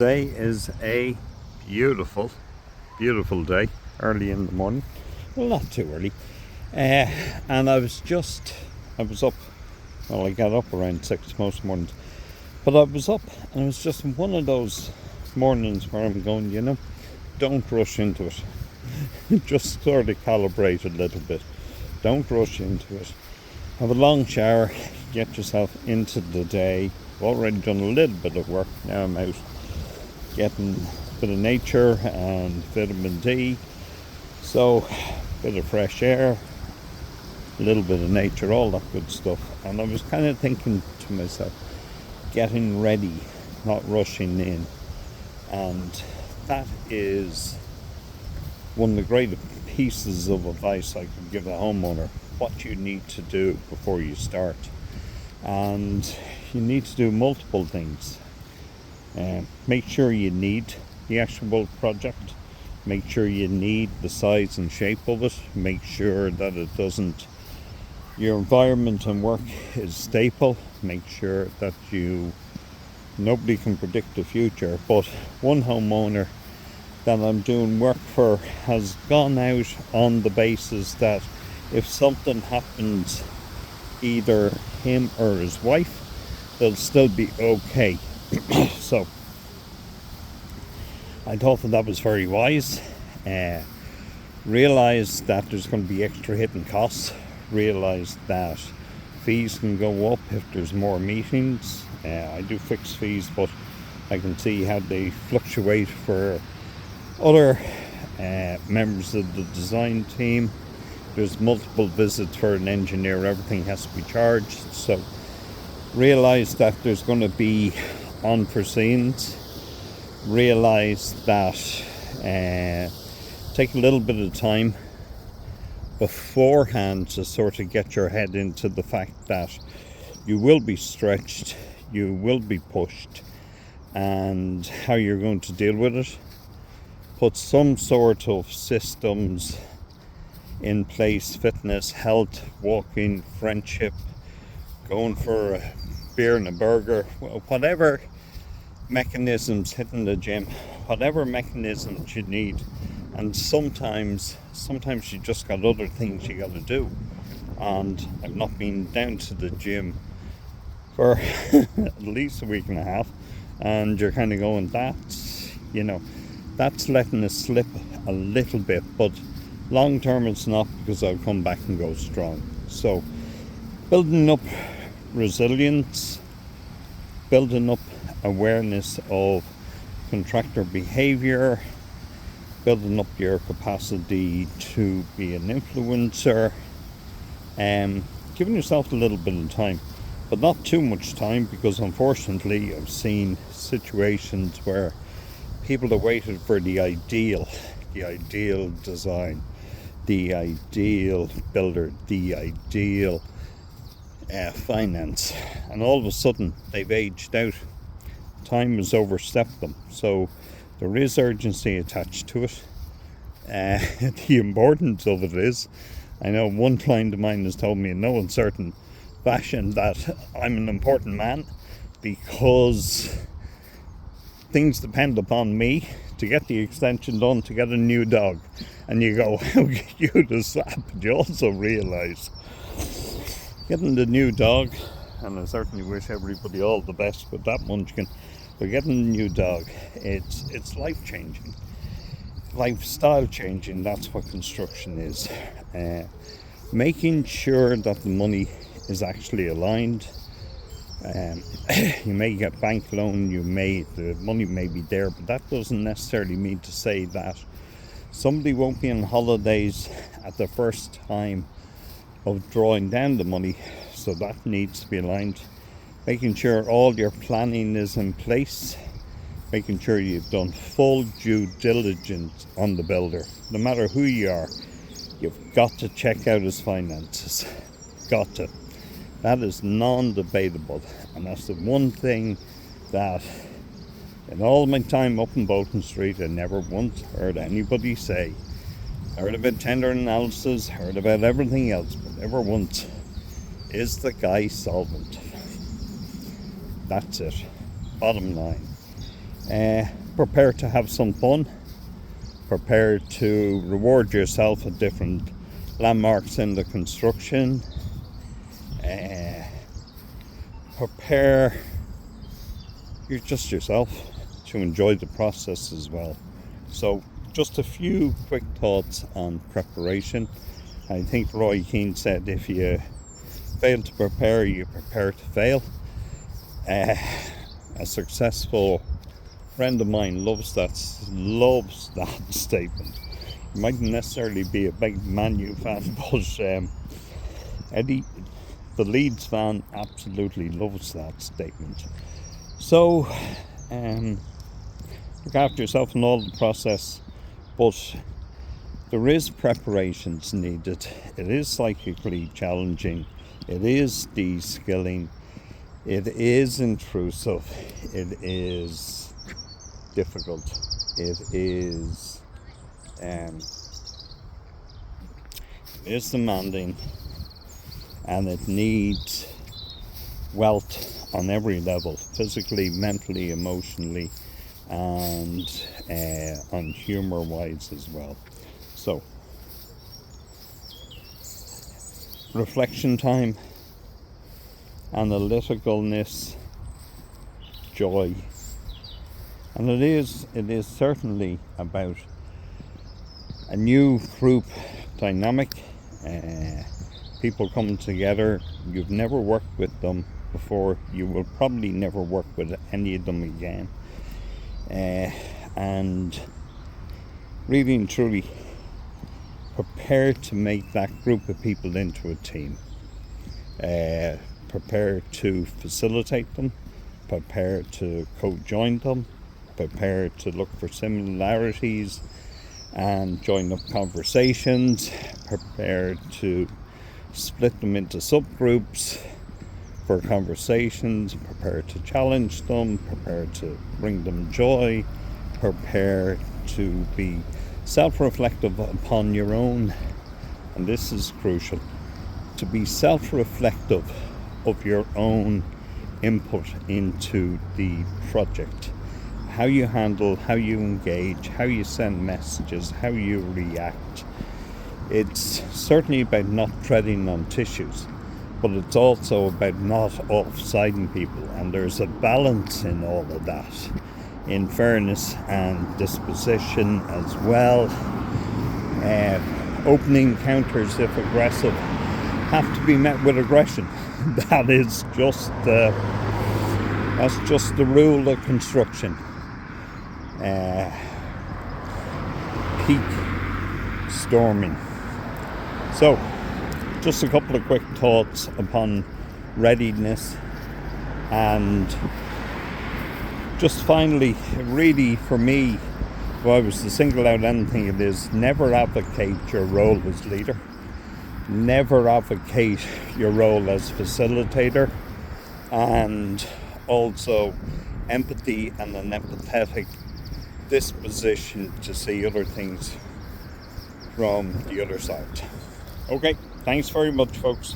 Today is a beautiful, beautiful day, early in the morning. Well, not too early. And I was up, well, I got up around 6 most mornings, but I was up and it was just one of those mornings where I'm going, don't rush into it. Just sort of calibrate a little bit. Don't rush into it. Have a long shower, get yourself into the day. I've already done a little bit of work, now I'm out getting a bit of nature and vitamin D, so a bit of fresh air, a little bit of nature, all that good stuff. And I was kind of thinking to myself, getting ready, not rushing in. And that is one of the great pieces of advice I could give a homeowner, what you need to do before you start. And you need to do multiple things. Make sure you need the actual project. Make sure you need the size and shape of it. Make sure that your environment and work is stable. Make sure that nobody can predict the future. But one homeowner that I'm doing work for has gone out on the basis that if something happens, either him or his wife, they'll still be okay. So I thought that was very wise. Realize that there's going to be extra hidden costs. Realize that fees can go up if there's more meetings. I do fixed fees, but I can see how they fluctuate for other members of the design team. There's multiple visits for an engineer, everything has to be charged. So realize that there's going to be unforeseens. Realize that take a little bit of time beforehand to sort of get your head into the fact that you will be stretched, you will be pushed, and how you're going to deal with it. Put some sort of systems in place: fitness, health, walking, friendship, going for a beer and a burger, whatever mechanisms, hitting the gym, whatever mechanisms you need. And sometimes you just got other things you got to do. And I've not been down to the gym for at least a week and a half, and you're kind of going, that's letting it slip a little bit, but long term it's not, because I'll come back and go strong. So building up resilience, building up awareness of contractor behavior, building up your capacity to be an influencer, giving yourself a little bit of time, but not too much time, because unfortunately I've seen situations where people have waited for the ideal design, the ideal builder, the ideal finance, and all of a sudden they've aged out. Time has overstepped them. So there is urgency attached to it. The importance of it is, I know one client of mine has told me in no uncertain fashion that I'm an important man, because things depend upon me to get the extension done, to get a new dog. And you go, how cute is that? But you also realise getting the new dog, and I certainly wish everybody all the best with that munchkin, but getting a new dog, it's life changing, lifestyle changing. That's what construction is. Making sure that the money is actually aligned. You may get bank loan, the money may be there, but that doesn't necessarily mean to say that somebody won't be on holidays at the first time of drawing down the money. So that needs to be aligned. Making sure all your planning is in place, making sure you've done full due diligence on the builder. No matter who you are, you've got to check out his finances. Got to. That is non-debatable, and that's the one thing that in all my time up in Bolton Street I never once heard anybody say. Heard about tender analysis, heard about everything else, but never once, is the guy solvent? That's it. Bottom line. Prepare to have some fun. Prepare to reward yourself at different landmarks in the construction. Prepare yourself to enjoy the process as well. So just a few quick thoughts on preparation. I think Roy Keane said, if you fail to prepare, you prepare to fail. A successful friend of mine loves that statement. He mightn't necessarily be a big Man U fan, but Eddie, the Leeds fan, absolutely loves that statement. So look after yourself in all the process, but there is preparations needed. It is psychically challenging. It is de-skilling. It is intrusive. It is difficult. It is demanding, and it needs wealth on every level, physically, mentally, emotionally, and on humor wise as well. So reflection time, analyticalness, joy, and it is certainly about a new group dynamic, people coming together. You've never worked with them before, you will probably never work with any of them again, and really and truly prepare to make that group of people into a team. Prepare to facilitate them, prepare to co-join them, prepare to look for similarities and join up conversations, prepare to split them into subgroups for conversations, prepare to challenge them, prepare to bring them joy, prepare to be self-reflective upon your own, and this is crucial, to be self-reflective of your own input into the project. How you handle, how you engage, how you send messages, how you react. It's certainly about not treading on tissues, but it's also about not offsiding people, and there's a balance in all of that, in fairness and disposition as well. Opening counters, if aggressive, have to be met with aggression. That's just the rule of construction. Peak storming. So, just a couple of quick thoughts upon readiness, and just finally, really for me, if I was to single out anything, it is never advocate your role as leader. Never advocate your role as facilitator, and also empathy and an empathetic disposition to see other things from the other side. Okay, thanks very much, folks.